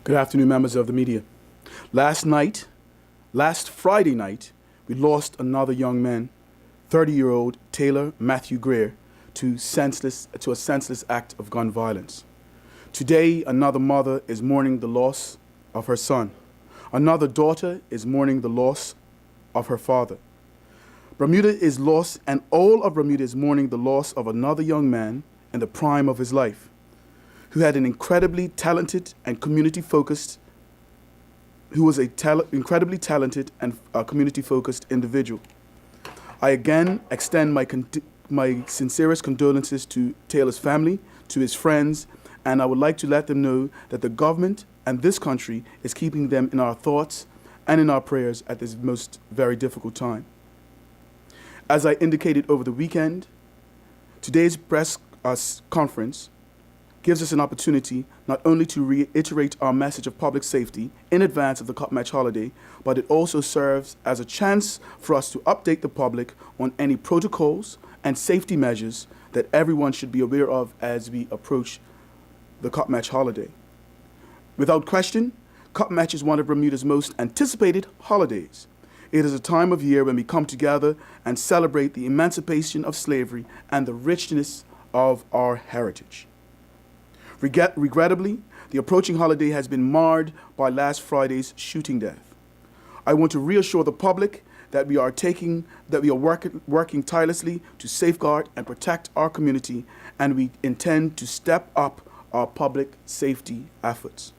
Good afternoon, members of the media. Last Friday night, we lost another young man, 30-year-old Taylor Matthew Greer, to a senseless act of gun violence. Today, another mother is mourning the loss of her son. Another daughter is mourning the loss of her father. Bermuda is lost, and all of Bermuda is mourning the loss of another young man in the prime of his life, who had an incredibly talented and community-focused individual. I again extend my sincerest condolences to Taylor's family, to his friends, and I would like to let them know that the government and this country is keeping them in our thoughts and in our prayers at this most very difficult time. As I indicated over the weekend, today's press conference gives us an opportunity not only to reiterate our message of public safety in advance of the Cup Match holiday, but it also serves as a chance for us to update the public on any protocols and safety measures that everyone should be aware of as we approach the Cup Match holiday. Without question, Cup Match is one of Bermuda's most anticipated holidays. It is a time of year when we come together and celebrate the emancipation of slavery and the richness of our heritage. Regrettably, the approaching holiday has been marred by last Friday's shooting death. I want to reassure the public that we are working tirelessly to safeguard and protect our community, and we intend to step up our public safety efforts.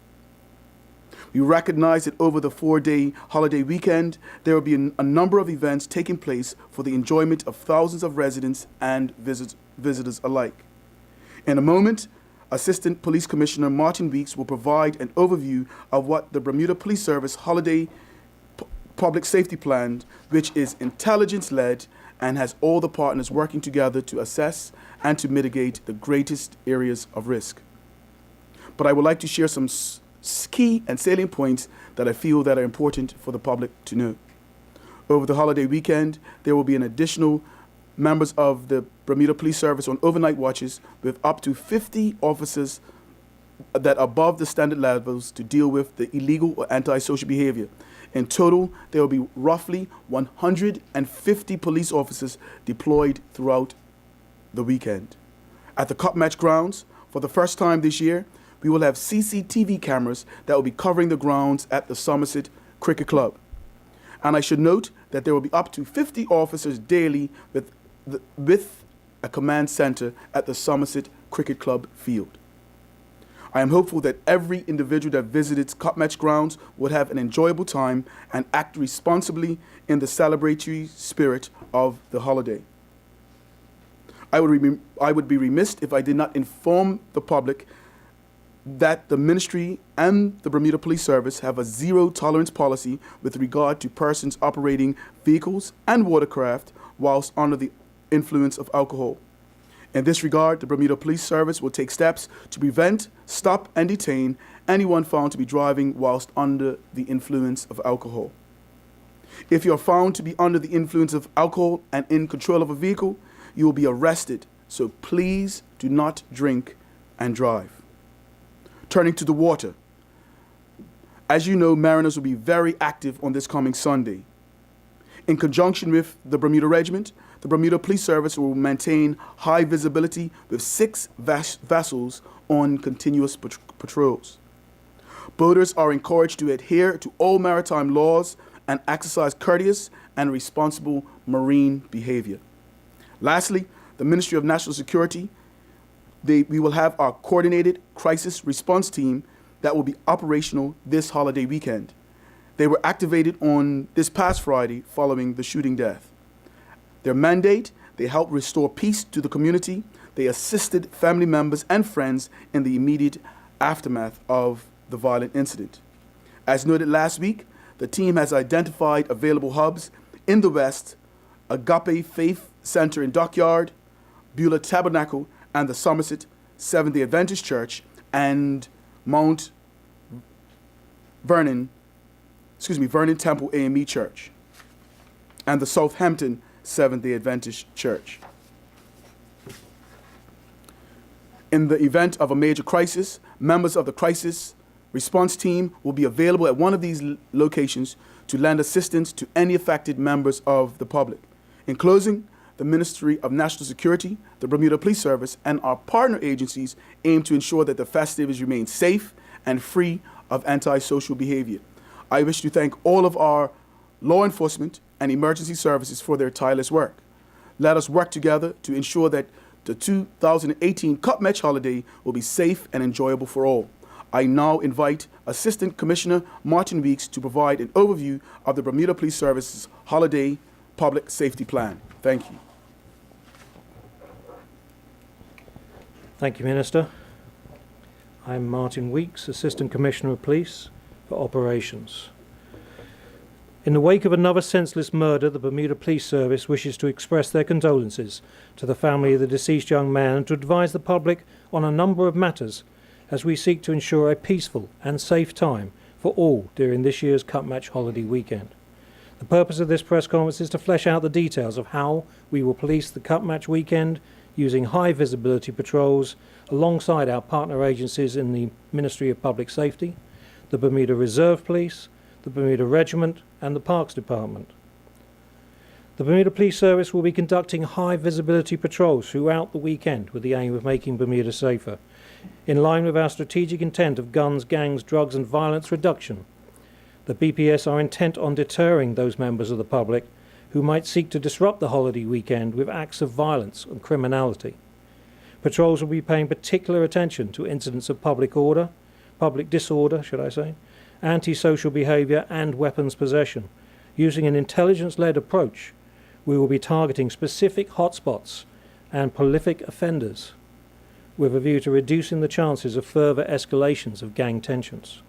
We recognize that over the 4-day holiday weekend, there will be a number of events taking place for the enjoyment of thousands of residents and visitors alike. In a moment, Assistant Police Commissioner Martin Weeks will provide an overview of what the Bermuda Police Service Holiday Public Safety Plan, which is intelligence-led and has all the partners working together to assess and to mitigate the greatest areas of risk. But I would like to share some key and salient points that I feel that are important for the public to know. Over the holiday weekend, there will be an additional members of the Bermuda Police Service on overnight watches with up to 50 officers that are above the standard levels to deal with the illegal or antisocial behavior. In total, there will be roughly 150 police officers deployed throughout the weekend. At the Cup Match grounds, for the first time this year, we will have CCTV cameras that will be covering the grounds at the Somerset Cricket Club. And I should note that there will be up to 50 officers daily with a command center at the Somerset Cricket Club field. I am hopeful that every individual that visits Cup Match grounds would have an enjoyable time and act responsibly in the celebratory spirit of the holiday. I would be remiss if I did not inform the public that the ministry and the Bermuda Police Service have a zero-tolerance policy with regard to persons operating vehicles and watercraft whilst under the influence of alcohol. In this regard, the Bermuda Police Service will take steps to prevent, stop, and detain anyone found to be driving whilst under the influence of alcohol. If you are found to be under the influence of alcohol and in control of a vehicle, you will be arrested, so please do not drink and drive. Turning to the water. As you know, mariners will be very active on this coming Sunday. In conjunction with the Bermuda Regiment, the Bermuda Police Service will maintain high visibility with 6 vessels on continuous patrols. Boaters are encouraged to adhere to all maritime laws and exercise courteous and responsible marine behavior. Lastly, the Ministry of National Security, we will have our coordinated crisis response team that will be operational this holiday weekend. They were activated on this past Friday following the shooting death. Their mandate, they helped restore peace to the community. They assisted family members and friends in the immediate aftermath of the violent incident. As noted last week, the team has identified available hubs in the West, Agape Faith Center in Dockyard, Beulah Tabernacle, and the Somerset Seventh-day Adventist Church, and Vernon Temple AME Church, and the Southampton Seventh-day Adventist Church. In the event of a major crisis, members of the crisis Response team will be available at one of these locations to lend assistance to any affected members of the public. In closing, the Ministry of National Security, the Bermuda Police Service, and our partner agencies aim to ensure that the festivities remain safe and free of antisocial behavior. I wish to thank all of our law enforcement and emergency services for their tireless work. Let us work together to ensure that the 2018 Cup Match holiday will be safe and enjoyable for all. I now invite Assistant Commissioner Martin Weeks to provide an overview of the Bermuda Police Service's Holiday Public Safety Plan. Thank you. Thank you, Minister. I'm Martin Weeks, Assistant Commissioner of Police for Operations. In the wake of another senseless murder, the Bermuda Police Service wishes to express their condolences to the family of the deceased young man and to advise the public on a number of matters as we seek to ensure a peaceful and safe time for all during this year's Cup Match holiday weekend. The purpose of this press conference is to flesh out the details of how we will police the Cup Match weekend using high visibility patrols alongside our partner agencies in the Ministry of Public Safety, the Bermuda Reserve Police, the Bermuda Regiment and the Parks Department. The Bermuda Police Service will be conducting high visibility patrols throughout the weekend with the aim of making Bermuda safer, in line with our strategic intent of guns, gangs, drugs and violence reduction. The BPS are intent on deterring those members of the public who might seek to disrupt the holiday weekend with acts of violence and criminality. Patrols will be paying particular attention to incidents of public disorder, antisocial behaviour and weapons possession. Using an intelligence-led approach, we will be targeting specific hotspots and prolific offenders with a view to reducing the chances of further escalations of gang tensions.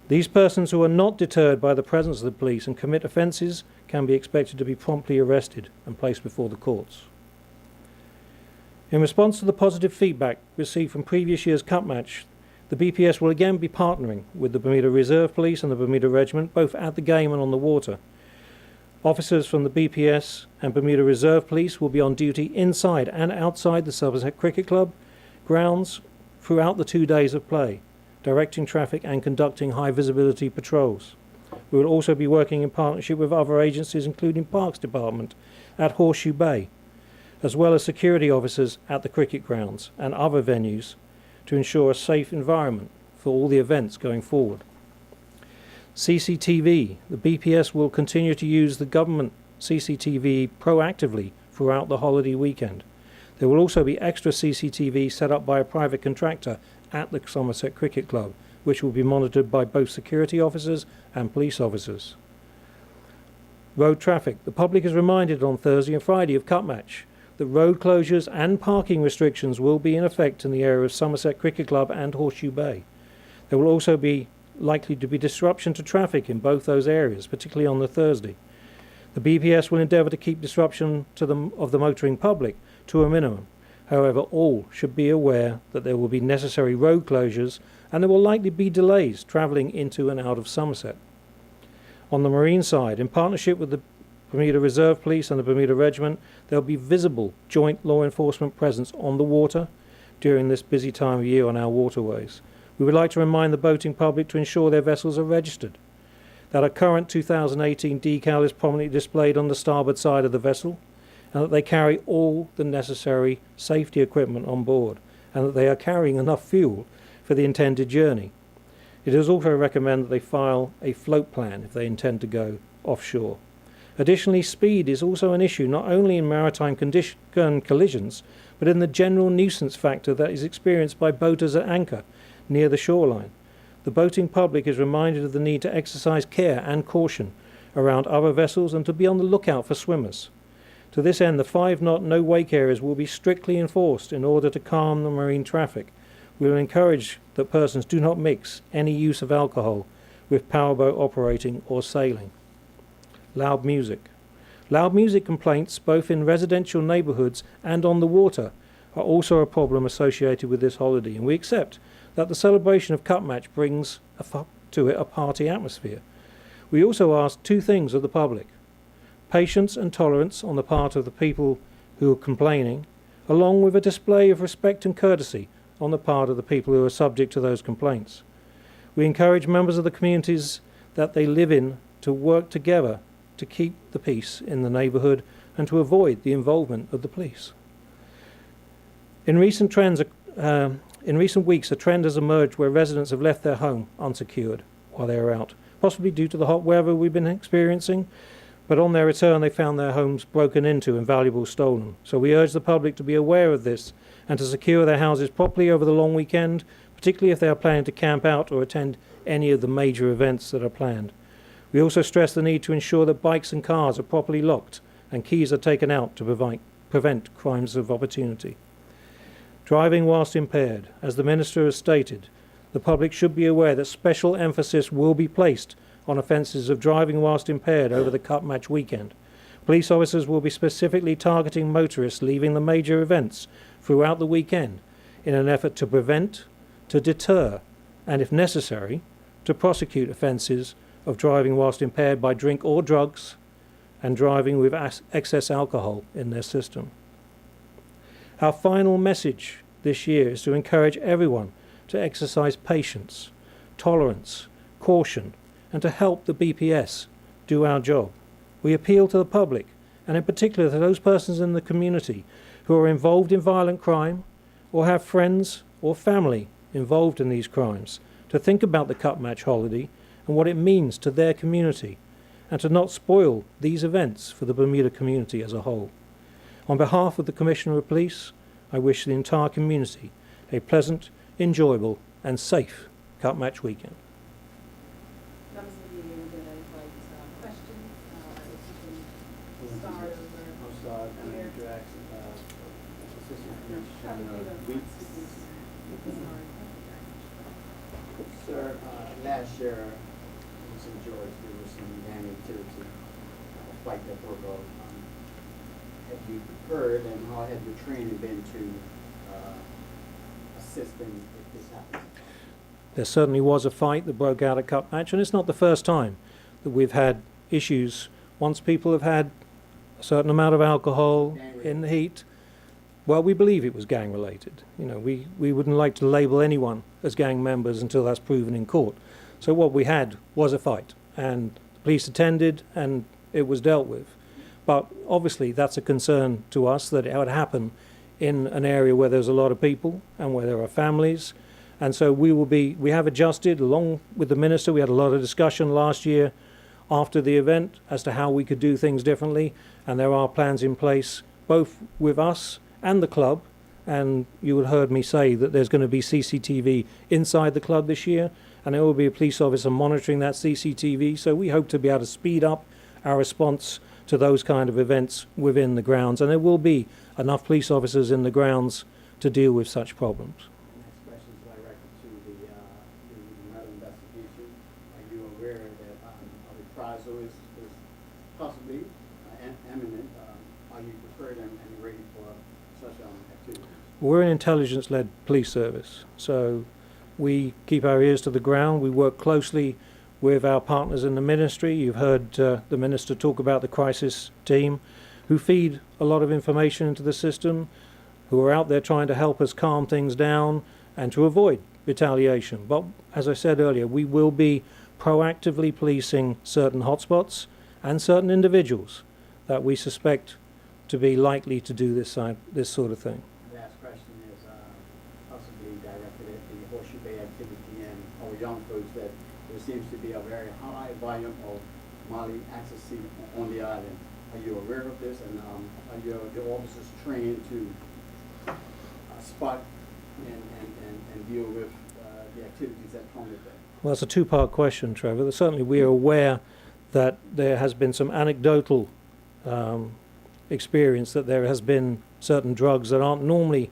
These persons who are not deterred by the presence of the police and commit offences can be expected to be promptly arrested and placed before the courts. In response to the positive feedback received from previous year's Cup Match, the BPS will again be partnering with the Bermuda Reserve Police and the Bermuda Regiment, both at the game and on the water. Officers from the BPS and Bermuda Reserve Police will be on duty inside and outside the Somerset Cricket Club grounds throughout the 2 days of play, directing traffic and conducting high visibility patrols. We will also be working in partnership with other agencies including Parks Department at Horseshoe Bay, as well as security officers at the cricket grounds and other venues to ensure a safe environment for all the events going forward. CCTV. The BPS will continue to use the government CCTV proactively throughout the holiday weekend. There will also be extra CCTV set up by a private contractor at the Somerset Cricket Club, which will be monitored by both security officers and police officers. Road traffic. The public is reminded on Thursday and Friday of Cup Match that road closures and parking restrictions will be in effect in the area of Somerset Cricket Club and Horseshoe Bay. There will also be likely to be disruption to traffic in both those areas, particularly on the Thursday. The BPS will endeavour to keep disruption of the motoring public to a minimum. However, all should be aware that there will be necessary road closures and there will likely be delays travelling into and out of Somerset. On the marine side, in partnership with the Bermuda Reserve Police and the Bermuda Regiment, there will be visible joint law enforcement presence on the water during this busy time of year on our waterways. We would like to remind the boating public to ensure their vessels are registered, that a current 2018 decal is prominently displayed on the starboard side of the vessel, and that they carry all the necessary safety equipment on board, and that they are carrying enough fuel for the intended journey. It is also recommended that they file a float plan if they intend to go offshore. Additionally, speed is also an issue not only in maritime collisions, but in the general nuisance factor that is experienced by boaters at anchor near the shoreline. The boating public is reminded of the need to exercise care and caution around other vessels and to be on the lookout for swimmers. To this end, the 5-knot no-wake areas will be strictly enforced in order to calm the marine traffic. We will encourage that persons do not mix any use of alcohol with powerboat operating or sailing. Loud music. Loud music complaints, both in residential neighbourhoods and on the water, are also a problem associated with this holiday, and we accept that the celebration of Cup Match brings to it a party atmosphere. We also ask two things of the public: patience and tolerance on the part of the people who are complaining, along with a display of respect and courtesy on the part of the people who are subject to those complaints. We encourage members of the communities that they live in to work together to keep the peace in the neighbourhood and to avoid the involvement of the police. In recent weeks, a trend has emerged where residents have left their home unsecured while they are out, possibly due to the hot weather we've been experiencing, but on their return they found their homes broken into and valuables stolen. So we urge the public to be aware of this and to secure their houses properly over the long weekend, particularly if they are planning to camp out or attend any of the major events that are planned. We also stress the need to ensure that bikes and cars are properly locked and keys are taken out to prevent crimes of opportunity. Driving whilst impaired. As the Minister has stated, the public should be aware that special emphasis will be placed on offences of driving whilst impaired over the Cup Match weekend. Police officers will be specifically targeting motorists leaving the major events throughout the weekend in an effort to prevent, to deter, and if necessary, to prosecute offences of driving whilst impaired by drink or drugs and driving with excess alcohol in their system. Our final message this year is to encourage everyone to exercise patience, tolerance, caution, and to help the BPS do our job. We appeal to the public, and in particular to those persons in the community who are involved in violent crime or have friends or family involved in these crimes, to think about the Cup Match holiday and what it means to their community, and to not spoil these events for the Bermuda community as a whole. On behalf of the Commissioner of Police, I wish the entire community a pleasant, enjoyable and safe Cup Match weekend. Members of the meeting, we're going to invite questions. If you can start over. I'll start and then direct Assistant Commissioner Weeks. Sir, last year in St. George there was some gang activity, a fight that broke out. Have you heard and how has your training been to assist in if this happens? There certainly was a fight that broke out at Cup Match, and it's not the first time that we've had issues. Once people have had a certain amount of alcohol in the heat, well, we believe it was gang related. You know, we wouldn't like to label anyone as gang members until that's proven in court. So what we had was a fight, and the police attended and it was dealt with. But obviously that's a concern to us that it would happen in an area where there's a lot of people and where there are families. And so we have adjusted along with the Minister. We had a lot of discussion last year after the event as to how we could do things differently. And there are plans in place both with us and the club. And you would have heard me say that there's going to be CCTV inside the club this year. And there will be a police officer monitoring that CCTV. So we hope to be able to speed up our response to those kind of events within the grounds, and there will be enough police officers in the grounds to deal with such problems. The next question is directed to the murder investigation. Are you aware that a reprisal is possibly imminent? Are you prepared and ready for such activities? We're an intelligence-led police service, so we keep our ears to the ground. We work closely with our partners in the ministry. You've heard the Minister talk about the crisis team, who feed a lot of information into the system, who are out there trying to help us calm things down and to avoid retaliation. But as I said earlier, we will be proactively policing certain hotspots and certain individuals that we suspect to be likely to do this sort of thing. Last question is possibly directed at the Horseshoe Bay activity and our young folks, that there seems to be a very high volume of Molly access on the island. Are you aware of this, and are your officers trained to spot and deal with the activities that come with that? Well, it's a two-part question, Trevor. Certainly we are aware that there has been some anecdotal experience that there has been certain drugs that aren't normally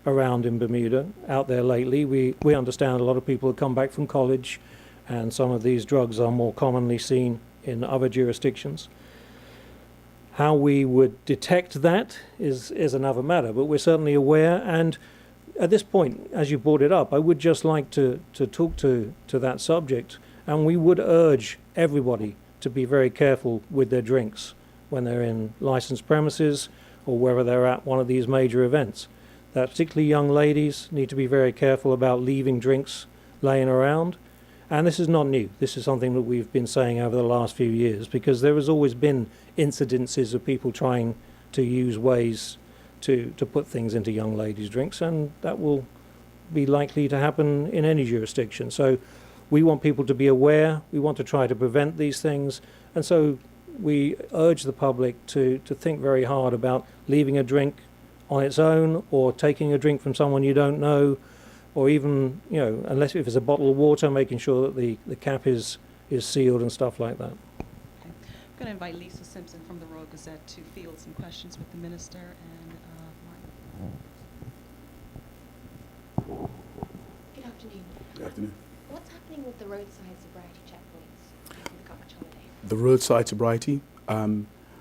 around in Bermuda out there lately. We understand a lot of people have come back from college, and some of these drugs are more commonly seen in other jurisdictions. How we would detect that is another matter, but we're certainly aware. And at this point, as you brought it up, I would just like to talk to that subject, and we would urge everybody to be very careful with their drinks when they're in licensed premises or whether they're at one of these major events. That particularly young ladies need to be very careful about leaving drinks laying around. And this is not new. This is something that we've been saying over the last few years, because there has always been incidences of people trying to use ways to put things into young ladies' drinks, and that will be likely to happen in any jurisdiction. So we want people to be aware. We want to try to prevent these things. And so we urge the public to think very hard about leaving a drink on its own, or taking a drink from someone you don't know, or even, you know, unless if it's a bottle of water, making sure that the cap is sealed and stuff like that. Okay. I'm going to invite Lisa Simpson from the Royal Gazette to field some questions with the Minister and Martin. Good afternoon. Good afternoon. What's happening with the roadside sobriety checkpoints over the Cutmatch holiday? The roadside sobriety,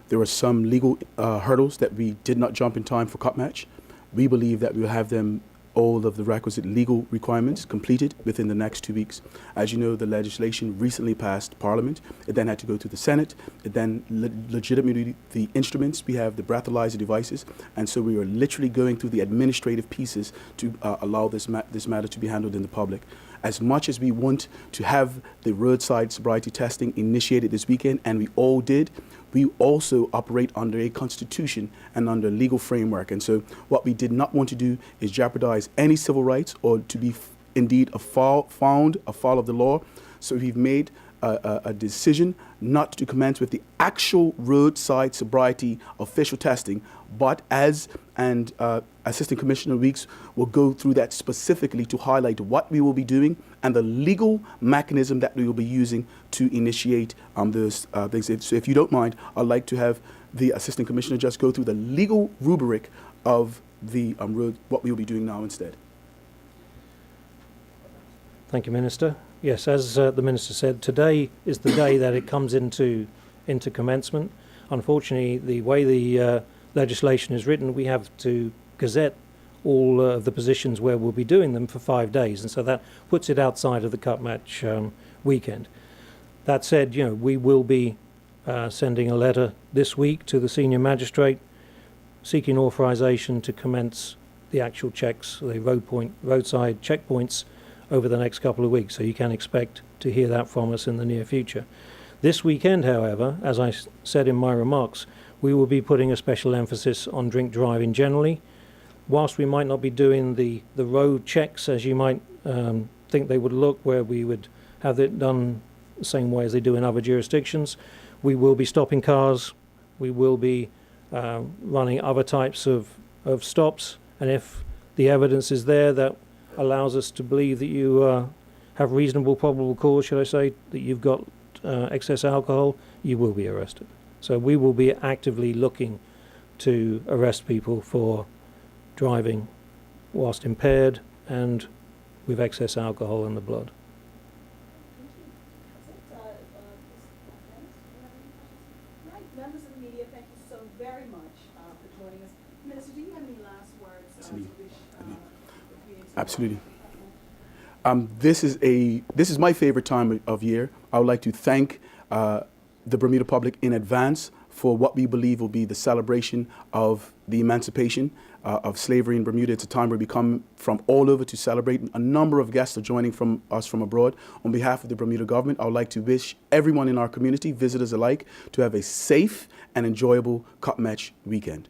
there were some legal hurdles that we did not jump in time for Cutmatch. We believe that we will have them, all of the requisite legal requirements, completed within the next 2 weeks. As you know, the legislation recently passed Parliament. It then had to go to the Senate. It then legitimated the instruments. We have the breathalyzer devices, and so we are literally going through the administrative pieces to allow this matter to be handled in the public. As much as we want to have the roadside sobriety testing initiated this weekend, and we all did, we also operate under a constitution and under a legal framework. And so what we did not want to do is jeopardize any civil rights or to be indeed found a foul of the law. So we've made a decision not to commence with the actual roadside sobriety official testing, but Assistant Commissioner Weeks will go through that specifically to highlight what we will be doing and the legal mechanism that we will be using to initiate those things. So if you don't mind, I'd like to have the Assistant Commissioner just go through the legal rubric of the what we will be doing now instead. Thank you, Minister. Yes, as the Minister said, today is the day that it comes into commencement. Unfortunately, the way the legislation is written, we have to gazette all of the positions where we'll be doing them for 5 days, and so that puts it outside of the Cutmatch weekend. That said, you know, we will be sending a letter this week to the senior magistrate seeking authorization to commence the actual checks, the roadside checkpoints, over the next couple of weeks. So you can expect to hear that from us in the near future. This weekend, however, as I said in my remarks, we will be putting a special emphasis on drink driving generally. Whilst we might not be doing the road checks as you might think they would look, where we would have it done the same way as they do in other jurisdictions, we will be stopping cars, we will be running other types of stops, and if the evidence is there that allows us to believe that you have reasonable probable cause, should I say, that you've got excess alcohol, you will be arrested. So we will be actively looking to arrest people for driving whilst impaired and with excess alcohol in the blood. Right, members of the media, thank you so very much for joining us. Minister, do you have any last words to wish Absolutely. This is my favorite time of year. I would like to thank the Bermuda public in advance for what we believe will be the celebration of the emancipation of slavery in Bermuda. It's a time where we come from all over to celebrate. A number of guests are joining us from abroad. On behalf of the Bermuda government, I would like to wish everyone in our community, visitors alike, to have a safe and enjoyable Cutmatch weekend.